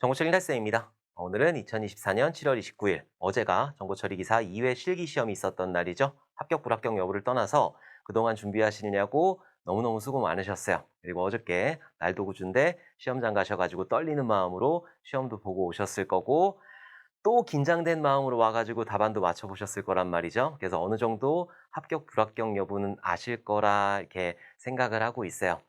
정보처리 레슨입니다. 오늘은 2024년 7월 29일, 어제가 정보처리 기사 2회 실기 시험이 있었던 날이죠. 합격, 불합격 여부를 떠나서 그동안 준비하시느냐고 너무너무 수고 많으셨어요. 그리고 어저께 날도 구준데 시험장 가셔가지고 떨리는 마음으로 시험도 보고 오셨을 거고, 또 긴장된 마음으로 와가지고 답안도 맞춰보셨을 거란 말이죠. 그래서 어느 정도 합격, 불합격 여부는 아실 거라 이렇게 생각을 하고 있어요.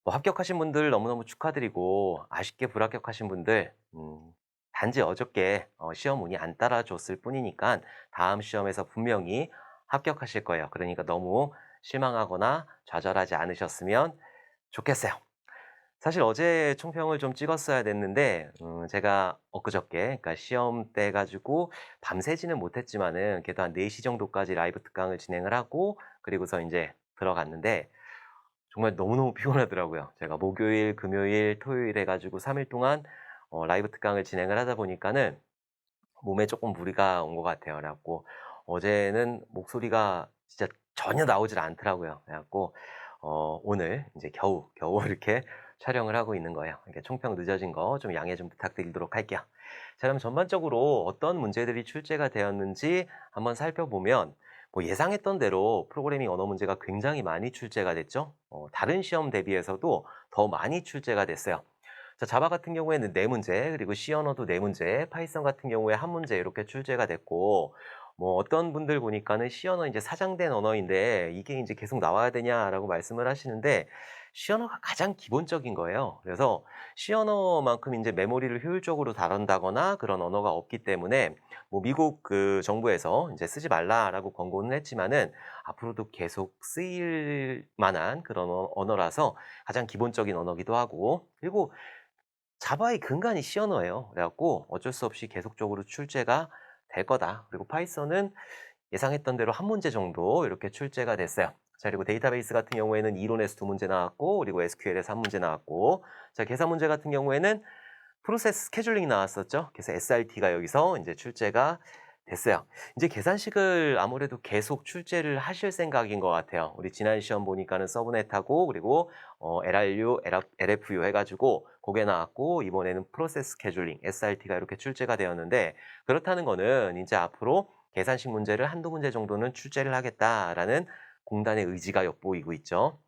뭐 합격하신 분들 너무너무 축하드리고, 아쉽게 불합격하신 분들 단지 어저께 시험 운이 안 따라줬을 뿐이니까 다음 시험에서 분명히 합격하실 거예요. 그러니까 너무 실망하거나 좌절하지 않으셨으면 좋겠어요. 사실 어제 총평을 좀 찍었어야 됐는데 제가 엊그저께, 그러니까 시험 때 가지고 밤새지는 못했지만은 그래도 한 4시 정도까지 라이브 특강을 진행을 하고, 그리고서 이제 들어갔는데 정말 너무너무 피곤하더라고요. 제가 목요일, 금요일, 토요일 해 가지고 3일 동안 라이브 특강을 진행을 하다 보니까는 몸에 조금 무리가 온 것 같아요. 그래 갖고 어제는 목소리가 진짜 전혀 나오질 않더라고요. 그래 갖고 오늘 이제 겨우 이렇게 촬영을 하고 있는 거예요. 이렇게 총평 늦어진 거 좀 양해 좀 부탁드리도록 할게요. 자, 그럼 전반적으로 어떤 문제들이 출제가 되었는지 한번 살펴보면, 뭐 예상했던 대로 프로그래밍 언어 문제가 굉장히 많이 출제가 됐죠. 다른 시험 대비해서도 더 많이 출제가 됐어요. 자, 자바 같은 경우에는 4문제, 그리고 C 언어도 4문제, 파이썬 같은 경우에 1문제 이렇게 출제가 됐고, 뭐 어떤 분들 보니까는 C 언어 이제 사장된 언어인데 이게 이제 계속 나와야 되냐라고 말씀을 하시는데, C 언어가 가장 기본적인 거예요. 그래서 C 언어만큼 이제 메모리를 효율적으로 다룬다거나 그런 언어가 없기 때문에, 뭐 미국 그 정부에서 이제 쓰지 말라라고 권고는 했지만은 앞으로도 계속 쓰일 만한 그런 언어라서 가장 기본적인 언어기도 하고, 그리고 자바의 근간이 C 언어예요. 그래 갖고 어쩔 수 없이 계속적으로 출제가 될 거다. 그리고 파이썬은 예상했던 대로 1문제 정도 이렇게 출제가 됐어요. 자, 그리고 데이터베이스 같은 경우에는 이론에서 2문제 나왔고, 그리고 SQL에서 1문제 나왔고, 자, 계산 문제 같은 경우에는 프로세스 스케줄링이 나왔었죠. 그래서 SRT가 여기서 이제 출제가 됐어요. 이제 계산식을 아무래도 계속 출제를 하실 생각인 것 같아요. 우리 지난 시험 보니까는 서브넷하고, 그리고 LRU, LFU 해가지고 그게 나왔고, 이번에는 프로세스 스케줄링, SRT가 이렇게 출제가 되었는데, 그렇다는 거는 이제 앞으로 계산식 문제를 한두 문제 정도는 출제를 하겠다라는 공단의 의지가 엿보이고 있죠.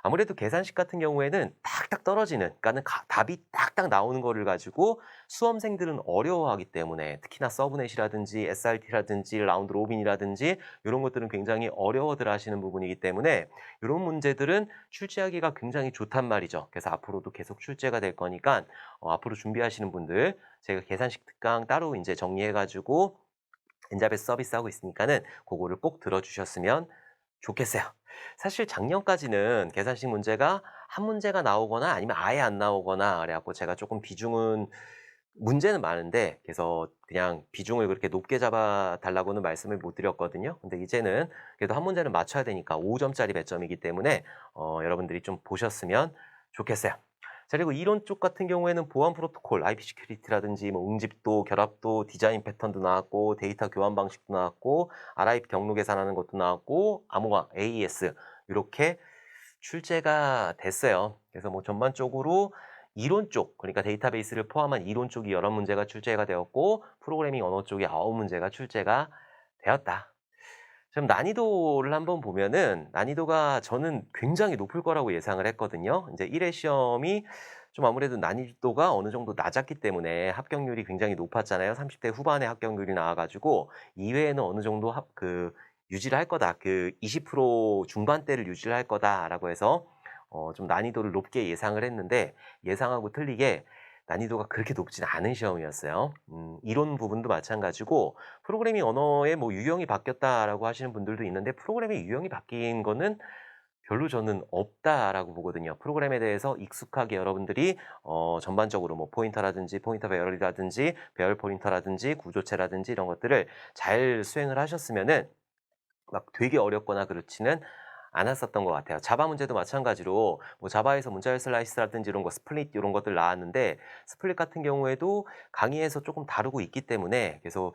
아무래도 계산식 같은 경우에는 딱딱 떨어지는, 그러니까는 답이 딱딱 나오는 거를 가지고 수험생들은 어려워하기 때문에, 특히나 서브넷이라든지 SRT라든지 라운드 로빈이라든지 이런 것들은 굉장히 어려워들 하시는 부분이기 때문에 이런 문제들은 출제하기가 굉장히 좋단 말이죠. 그래서 앞으로도 계속 출제가 될 거니까 앞으로 준비하시는 분들, 제가 계산식 특강 따로 이제 정리해 가지고 엔잡에서 서비스하고 있으니까는 그거를 꼭 들어주셨으면 좋겠어요. 사실 작년까지는 계산식 문제가 1문제가 나오거나 아니면 아예 안 나오거나 그래 갖고 제가 조금 비중은, 문제는 많은데 그래서 그냥 비중을 그렇게 높게 잡아 달라고는 말씀을 못 드렸거든요. 근데 이제는 그래도 1문제는 맞춰야 되니까 5점짜리 배점이기 때문에 여러분들이 좀 보셨으면 좋겠어요. 자, 그리고 이론 쪽 같은 경우에는 보안 프로토콜, IP 시큐리티라든지 뭐 응집도, 결합도, 디자인 패턴도 나왔고, 데이터 교환 방식도 나왔고, RIP 경로 계산하는 것도 나왔고, 암호화, AES 이렇게 출제가 됐어요. 그래서 뭐 전반적으로 이론 쪽, 그러니까 데이터베이스를 포함한 이론 쪽이 여러 문제가 출제가 되었고, 프로그래밍 언어 쪽이 9문제가 출제가 되었다. 좀 난이도를 한번 보면은, 난이도가 저는 굉장히 높을 거라고 예상을 했거든요. 이제 1회 시험이 좀 아무래도 난이도가 어느 정도 낮았기 때문에 합격률이 굉장히 높았잖아요. 30대 후반에 합격률이 나와 가지고 2회에는 어느 정도 유지를 할 거다. 그 20% 중반대를 유지를 할 거다라고 해서 좀 난이도를 높게 예상을 했는데, 예상하고 틀리게 난이도가 그렇게 높진 않은 시험이었어요. 이론 부분도 마찬가지고, 프로그래밍 언어의 뭐 유형이 바뀌었다라고 하시는 분들도 있는데, 프로그래밍 유형이 바뀐 거는 별로 저는 없다라고 보거든요. 프로그램에 대해서 익숙하게 여러분들이 전반적으로 뭐 포인터라든지 포인터 배열이라든지 배열 포인터라든지 구조체라든지 이런 것들을 잘 수행을 하셨으면은 막 되게 어렵거나 그렇지는 않았었던 것 같아요. 자바 문제도 마찬가지로 뭐 자바에서 문자열 슬라이스라든지 이런 거, 스플릿 이런 것들 나왔는데, 스플릿 같은 경우에도 강의에서 조금 다루고 있기 때문에, 그래서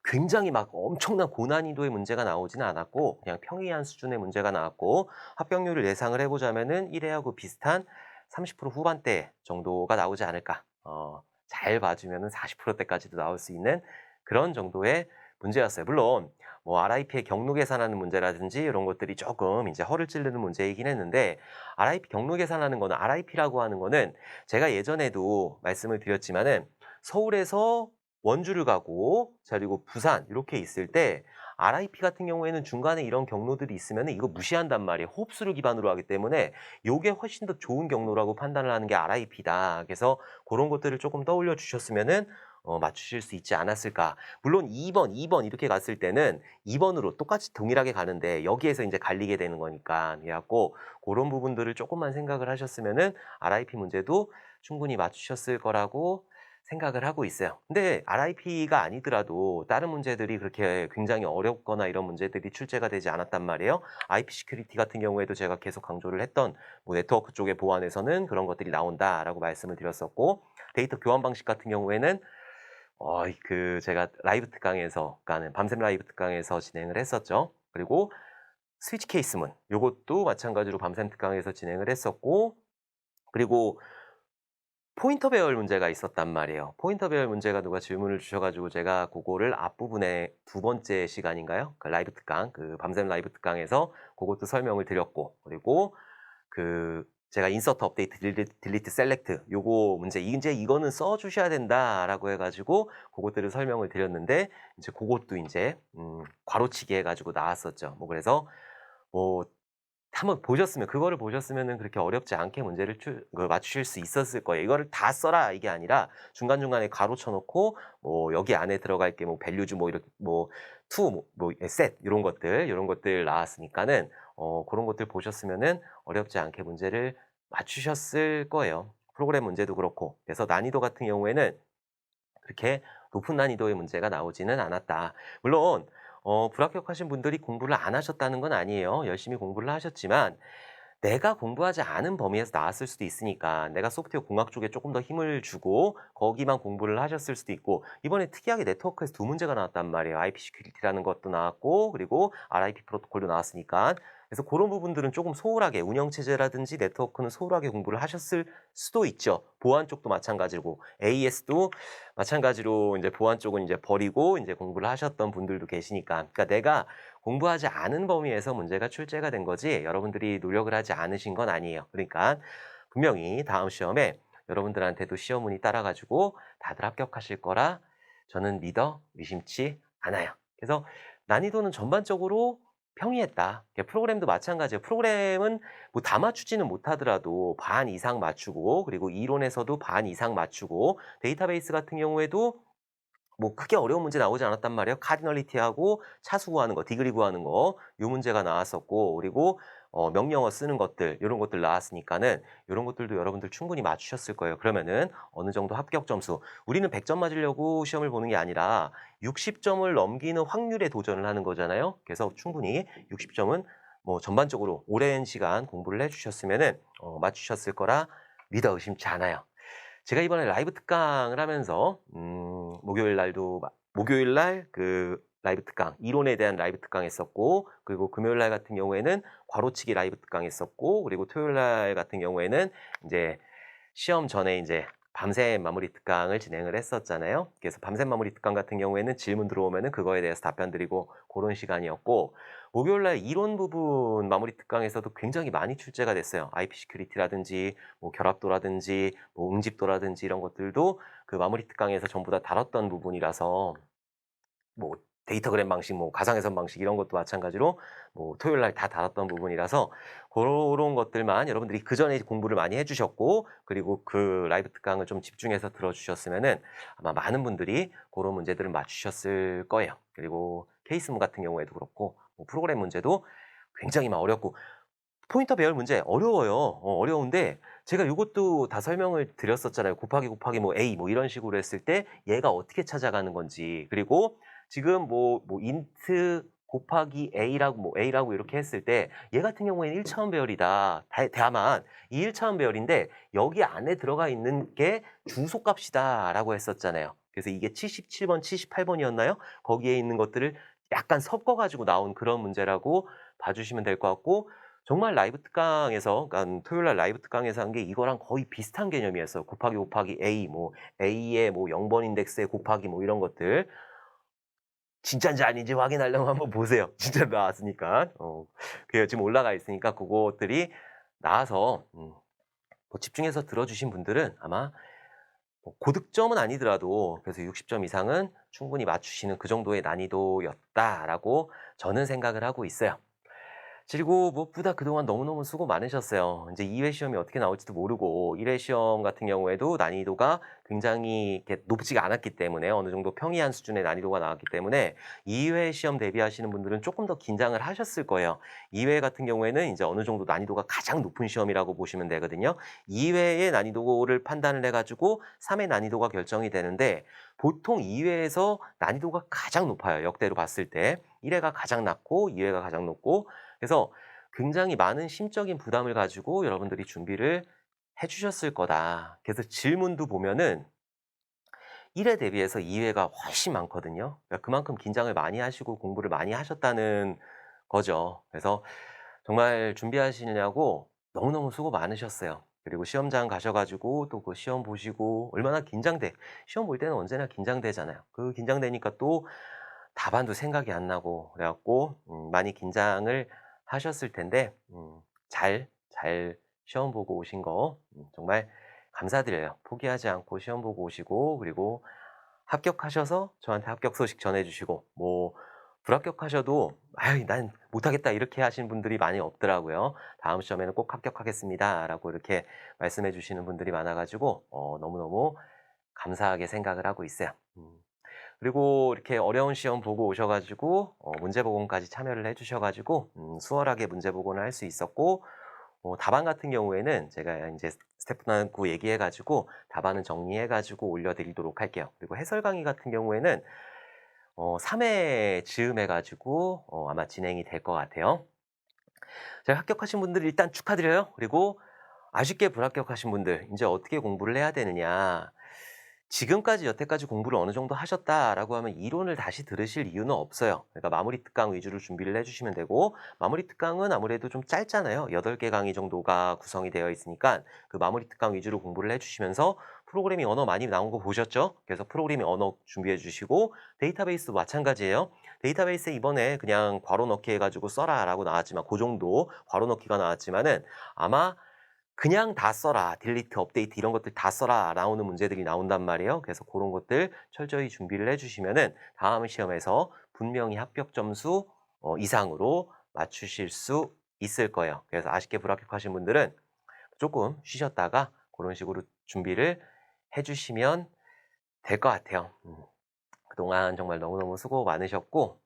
굉장히 막 엄청난 고난이도의 문제가 나오지는 않았고 그냥 평이한 수준의 문제가 나왔고, 합격률을 예상을 해보자면은 1회하고 비슷한 30% 후반대 정도가 나오지 않을까. 잘 봐주면은 40%대까지도 나올 수 있는 그런 정도의 문제였어요. 물론 뭐 RIP의 경로 계산하는 문제라든지 이런 것들이 조금 이제 허를 찌르는 문제이긴 했는데 RIP 경로 계산하는 거는 RIP라고 하는 거는 제가 예전에도 말씀을 드렸지만은 서울에서 원주를 가고 자 그리고 부산 이렇게 있을 때 RIP 같은 경우에는 중간에 이런 경로들이 있으면은 이거 무시한단 말이에요. 호흡수를 기반으로 하기 때문에 요게 훨씬 더 좋은 경로라고 판단을 하는 게 RIP다. 그래서 고런 것들을 조금 떠올려 주셨으면은 맞추실 수 있지 않았을까. 물론 2번 이렇게 갔을 때는 2번으로 똑같이 동일하게 가는데 여기에서 인제 갈리게 되는 거니까. 그래 갖고 고런 부분들을 쪼끔만 생각을 하셨으면은 RIP 문제도 충분히 맞추셨을 거라고 생각을 하고 있어요. 근데 RIP가 아니더라도 다른 문제들이 그렇게 굉장히 어렵거나 이런 문제들이 출제가 되지 않았단 말이에요. IP 시큐리티 같은 경우에도 제가 계속 강조를 했던 뭐 네트워크 쪽의 보안에서는 그런 것들이 나온다라고 말씀을 드렸었고 데이터 교환 방식 같은 경우에는 제가 라이브 특강에서 그러니까는 밤샘 라이브 특강에서 진행을 했었죠. 그리고 스위치 케이스문 요것도 마찬가지로 밤샘 특강에서 진행을 했었고 그리고 포인터 배열 문제가 있었단 말이에요. 포인터 배열 문제가 누가 질문을 주셔 가지고 제가 고거를 앞부분에 두 번째 시간인가요? 그 라이브 특강 밤샘 라이브 특강에서 고것도 설명을 드렸고 그리고 제가 인서트 업데이트 딜리트 셀렉트 요거 문제 인제 이거는 써 주셔야 된다라고 해 가지고 고것들을 설명을 드렸는데 인제 고것도 인제 괄호치기 해 가지고 나왔었죠. 뭐 그래서 뭐 한번 보셨으면 그거를 보셨으면은 그렇게 어렵지 않게 문제를 맞추실 수 있었을 거예요. 이거를 다 써라 이게 아니라 중간중간에 가로쳐 놓고 뭐 여기 안에 들어갈 게 뭐 밸류즈 뭐 이렇게 뭐 to 셋 요런 것들 나왔으니까는 고런 것들 보셨으면은 어렵지 않게 문제를 맞추셨을 거예요. 프로그램 문제도 그렇고. 그래서 난이도 같은 경우에는 그렇게 높은 난이도의 문제가 나오지는 않았다. 물론 불합격하신 분들이 공부를 안 하셨다는 건 아니에요. 열심히 공부를 하셨지만 내가 공부하지 않은 범위에서 나왔을 수도 있으니까 내가 소프트웨어 공학 쪽에 조금 더 힘을 주고 거기만 공부를 하셨을 수도 있고 이번에 특이하게 네트워크에서 두 문제가 나왔단 말이에요. IP 시큐리티라는 것도 나왔고 그리고 RIP 프로토콜도 나왔으니까 그래서 그런 부분들은 조금 소홀하게 운영체제라든지 네트워크는 소홀하게 공부를 하셨을 수도 있죠. 보안 쪽도 마찬가지고 AES도 마찬가지로 이제 보안 쪽은 이제 버리고 이제 공부를 하셨던 분들도 계시니까 그러니까 내가 공부하지 않은 범위에서 문제가 출제가 된 거지 여러분들이 노력을 하지 않으신 건 아니에요. 그러니까 분명히 다음 시험에 여러분들한테도 시험문이 따라가지고 다들 합격하실 거라 저는 믿어 의심치 않아요. 그래서 난이도는 전반적으로 평이했다. 프로그램도 마찬가지예요. 프로그램은 뭐 다 맞추지는 못하더라도 반 이상 맞추고 그리고 이론에서도 반 이상 맞추고 데이터베이스 같은 경우에도 뭐 크게 어려운 문제 나오지 않았단 말이에요. 카디널리티하고 차수 구하는 거, 디그리 구하는 거, 요 문제가 나왔었고, 그리고 명령어 쓰는 것들, 요런 것들 나왔으니까는 요런 것들도 여러분들 충분히 맞추셨을 거예요. 그러면은 어느 정도 합격 점수. 우리는 100점 맞으려고 시험을 보는 게 아니라 60점을 넘기는 확률에 도전을 하는 거잖아요. 그래서 충분히 60점은 뭐 전반적으로 오랜 시간 공부를 해주셨으면은 맞추셨을 거라 믿어 의심치 않아요. 제가 이번에 라이브 특강을 하면서 목요일 날 라이브 특강, 이론에 대한 라이브 특강 했었고 그리고 금요일 날 같은 경우에는 괄호치기 라이브 특강 했었고 그리고 토요일 날 같은 경우에는 이제 시험 전에 이제 밤샘 마무리 특강을 진행을 했었잖아요. 그래서 밤샘 마무리 특강 같은 경우에는 질문 들어오면은 그거에 대해서 답변 드리고 그런 시간이었고 목요일 날 이론 부분 마무리 특강에서도 굉장히 많이 출제가 됐어요. IP 시큐리티라든지 뭐 결합도라든지 뭐 응집도라든지 이런 것들도 그 마무리 특강에서 전부 다 다뤘던 부분이라서 뭐 데이터그램 방식, 뭐 가상회선 방식 이런 것도 마찬가지로 뭐 토요일 날 다 다뤘던 부분이라서 고런 것들만 여러분들이 그전에 공부를 많이 해 주셨고 그리고 그 라이브 특강을 좀 집중해서 들어 주셨으면은 아마 많은 분들이 고런 문제들을 맞추셨을 거예요. 그리고 케이스문 같은 경우에도 그렇고 뭐 프로그램 문제도 굉장히 막 어렵고 포인터 배열 문제 어려워요. 어려운데 제가 요것도 다 설명을 드렸었잖아요. 곱하기 곱하기 뭐 A 뭐 이런 식으로 했을 때 얘가 어떻게 찾아가는 건지 그리고 지금 인트 곱하기 A라고 이렇게 했을 때 얘 같은 경우에는 1차원 배열이다. 다만 이 1차원 배열인데 여기 안에 들어가 있는 게 주소값이다라고 했었잖아요. 그래서 이게 77번, 78번이었나요? 거기에 있는 것들을 약간 섞어 가지고 나온 그런 문제라고 봐주시면 될 것 같고 정말 라이브 특강에서 그러니까 토요일 날 라이브 특강에서 한 게 이거랑 거의 비슷한 개념이었어요. 곱하기 곱하기 A 뭐 A의 뭐 0번 인덱스에 곱하기 뭐 이런 것들. 진짠지 아닌지 확인하려면 한번 보세요. 진짜 나왔으니까. 그게 지금 올라가 있으니까 그것들이 나와서 뭐 집중해서 들어주신 분들은 아마 뭐 고득점은 아니더라도 그래서 60점 이상은 충분히 맞추시는 그 정도의 난이도였다라고 저는 생각을 하고 있어요. 그리고 무엇보다 그동안 너무너무 수고 많으셨어요. 이제 2회 시험이 어떻게 나올지도 모르고 1회 시험 같은 경우에도 난이도가 굉장히 이렇게 높지가 않았기 때문에 어느 정도 평이한 수준의 난이도가 나왔기 때문에 2회 시험 대비하시는 분들은 조금 더 긴장을 하셨을 거예요. 2회 같은 경우에는 이제 어느 정도 난이도가 가장 높은 시험이라고 보시면 되거든요. 2회의 난이도를 판단을 해가지고 3회 난이도가 결정이 되는데 보통 2회에서 난이도가 가장 높아요. 역대로 봤을 때. 1회가 가장 낮고 2회가 가장 높고 그래서 굉장히 많은 심적인 부담을 가지고 여러분들이 준비를 해 주셨을 거다. 그래서 질문도 보면은 1회 대비해서 2회가 훨씬 많거든요. 그러니까 그만큼 긴장을 많이 하시고 공부를 많이 하셨다는 거죠. 그래서 정말 준비하시느냐고 너무너무 수고 많으셨어요. 그리고 시험장 가셔 가지고 또 그 시험 보시고 얼마나 긴장돼. 시험 볼 때는 언제나 긴장되잖아요. 그 긴장되니까 또 답안도 생각이 안 나고 그래 갖고 많이 긴장을 하셨을 텐데 잘 시험 보고 오신 거 정말 감사드려요. 포기하지 않고 시험 보고 오시고 그리고 합격하셔서 저한테 합격 소식 전해 주시고 뭐 불합격하셔도 "아이 난 못하겠다." 이렇게 하시는 분들이 많이 없더라고요. "다음 시험에는 꼭 합격하겠습니다."라고 이렇게 말씀해 주시는 분들이 많아 가지고 너무너무 감사하게 생각을 하고 있어요. 그리고 이렇게 어려운 시험 보고 오셔 가지고 문제 복원까지 참여를 해 주셔 가지고 수월하게 문제 복원을 할 수 있었고 답안 같은 경우에는 제가 인제 스태프분하고 얘기해 가지고 답안은 정리해 가지고 올려 드리도록 할게요. 그리고 해설 강의 같은 경우에는 3회 즈음해 가지고 아마 진행이 될 것 같아요. 자 합격하신 분들 일단 축하드려요. 그리고 아쉽게 불합격하신 분들 인제 어떻게 공부를 해야 되느냐. 지금까지 여태까지 공부를 어느 정도 하셨다라고 하면 이론을 다시 들으실 이유는 없어요. 그러니까 마무리 특강 위주로 준비를 해 주시면 되고 마무리 특강은 아무래도 좀 짧잖아요. 8개 강의 정도가 구성이 되어 있으니까 그 마무리 특강 위주로 공부를 해 주시면서 프로그래밍 언어 많이 나온 거 보셨죠? 그래서 프로그래밍 언어 준비해 주시고 데이터베이스도 마찬가지예요. 데이터베이스에 이번에 그냥 괄호 넣기 해 가지고 써라라고 나왔지만 그 정도 괄호 넣기가 나왔지만은 아마 그냥 다 써라. 딜리트, 업데이트 이런 것들 다 써라. 나오는 문제들이 나온단 말이에요. 그래서 그런 것들 철저히 준비를 해 주시면은 다음 시험에서 분명히 합격 점수 이상으로 맞추실 수 있을 거예요. 그래서 아쉽게 불합격하신 분들은 조금 쉬셨다가 그런 식으로 준비를 해 주시면 될 것 같아요. 그동안 정말 너무너무 수고 많으셨고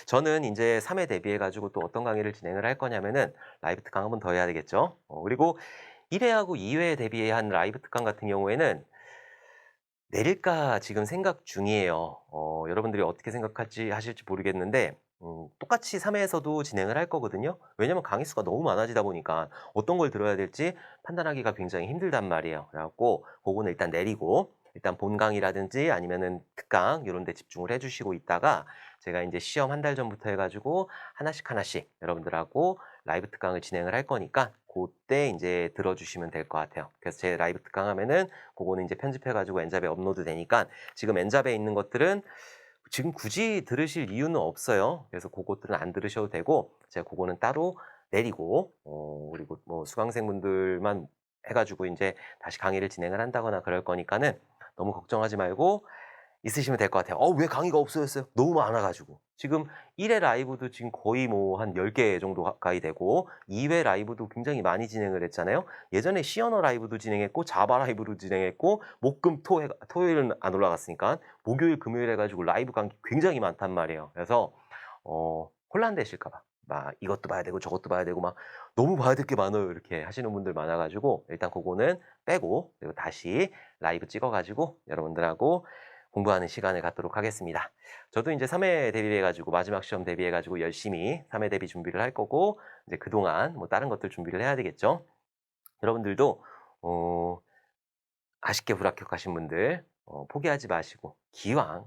저는 이제3회 대비해 가지고 또 어떤 강의를 진행을 할 거냐면은 라이브 특강 한 번 더 해야 되겠죠. 그리고 1회하고 2회 대비한 라이브 특강 같은 경우에는 내릴까 지금 생각 중이에요. 여러분들이 어떻게 생각할지 하실지 모르겠는데 똑같이 3회에서도 진행을 할 거거든요. 왜냐면 강의 수가 너무 많아지다 보니까 어떤 걸 들어야 될지 판단하기가 굉장히 힘들단 말이에요. 그래 갖고 고거는 일단 내리고 일단 본 강의라든지 아니면은 특강 요런 데 집중을 해 주시고 있다가 제가 인제 시험 한 달 전부터 해 가지고 하나씩 하나씩 여러분들하고 라이브 특강을 진행을 할 거니까 고때 인제 들어 주시면 될 것 같아요. 그래서 제 라이브 특강 하면은 고거는 인제 편집해 가지고 엔잡에 업로드 되니까 지금 엔잡에 있는 것들은 지금 굳이 들으실 이유는 없어요. 그래서 고것들은 안 들으셔도 되고 제가 고거는 따로 내리고 그리고 뭐 수강생분들만 해 가지고 인제 다시 강의를 진행을 한다거나 그럴 거니까는 너무 걱정하지 말고 있으시면 될 것 같아요. 왜 강의가 없어졌어요?" 너무 많아 가지고. 지금 1회 라이브도 지금 거의 뭐 한 10개 정도 가까이 되고 2회 라이브도 굉장히 많이 진행을 했잖아요. 예전에 C 언어 라이브도 진행했고 자바 라이브도 진행했고 목, 금, 토 해 토요일은 안 올라갔으니까 목요일, 금요일 해 가지고 라이브 강의 굉장히 많단 말이에요. 그래서 혼란되실까 봐. 막 이것도 봐야 되고 저것도 봐야 되고 막 "너무 봐야 될 게 많아요." 이렇게 하시는 분들 많아 가지고 일단 고거는 빼고 그리고 다시 라이브 찍어 가지고 여러분들하고 공부하는 시간을 갖도록 하겠습니다. 저도 인제 3회 대비해 가지고 마지막 시험 대비해 가지고 열심히 3회 대비 준비를 할 거고 이제 그동안 뭐 다른 것들 준비를 해야 되겠죠. 여러분들도 아쉽게 불합격하신 분들 포기하지 마시고 기왕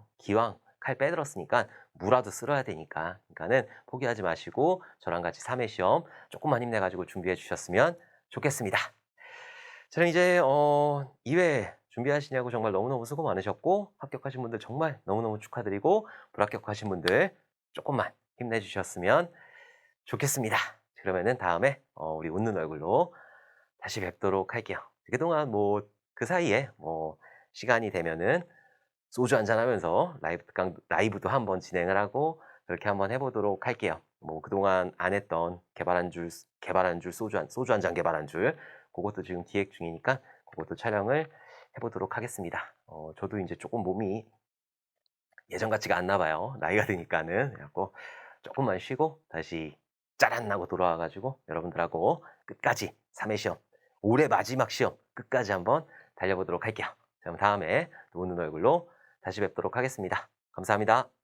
칼 빼들었으니까 무라도 쓸어야 되니까. 그러니까는 포기하지 마시고 저랑 같이 3회 시험 조금만 힘내가지고 준비해 주셨으면 좋겠습니다. 저는 이제 2회 준비하시냐고 정말 너무너무 수고 많으셨고 합격하신 분들 정말 너무너무 축하드리고 불합격하신 분들 조금만 힘내주셨으면 좋겠습니다. 그러면은 다음에 우리 웃는 얼굴로 다시 뵙도록 할게요. 그동안 뭐 그 사이에 뭐 시간이 되면은 소주 한잔 하면서 라이브도 한번 진행을 하고 그렇게 한번 해보도록 할게요. 뭐 그동안 안 했던 개발 한 줄 소주 한 잔 개발 한 줄, 그것도 지금 기획 중이니까 그것도 촬영을 해보도록 하겠습니다. 저도 이제 조금 몸이 예전 같지가 않나 봐요. 나이가 드니까는. 그래갖고 조금만 쉬고 다시 짜란 나고 돌아와가지고 여러분들하고 끝까지 3회 시험, 올해 마지막 시험 끝까지 한번 달려보도록 할게요. 그럼 다음에 또 웃는 얼굴로 다시 뵙도록 하겠습니다. 감사합니다.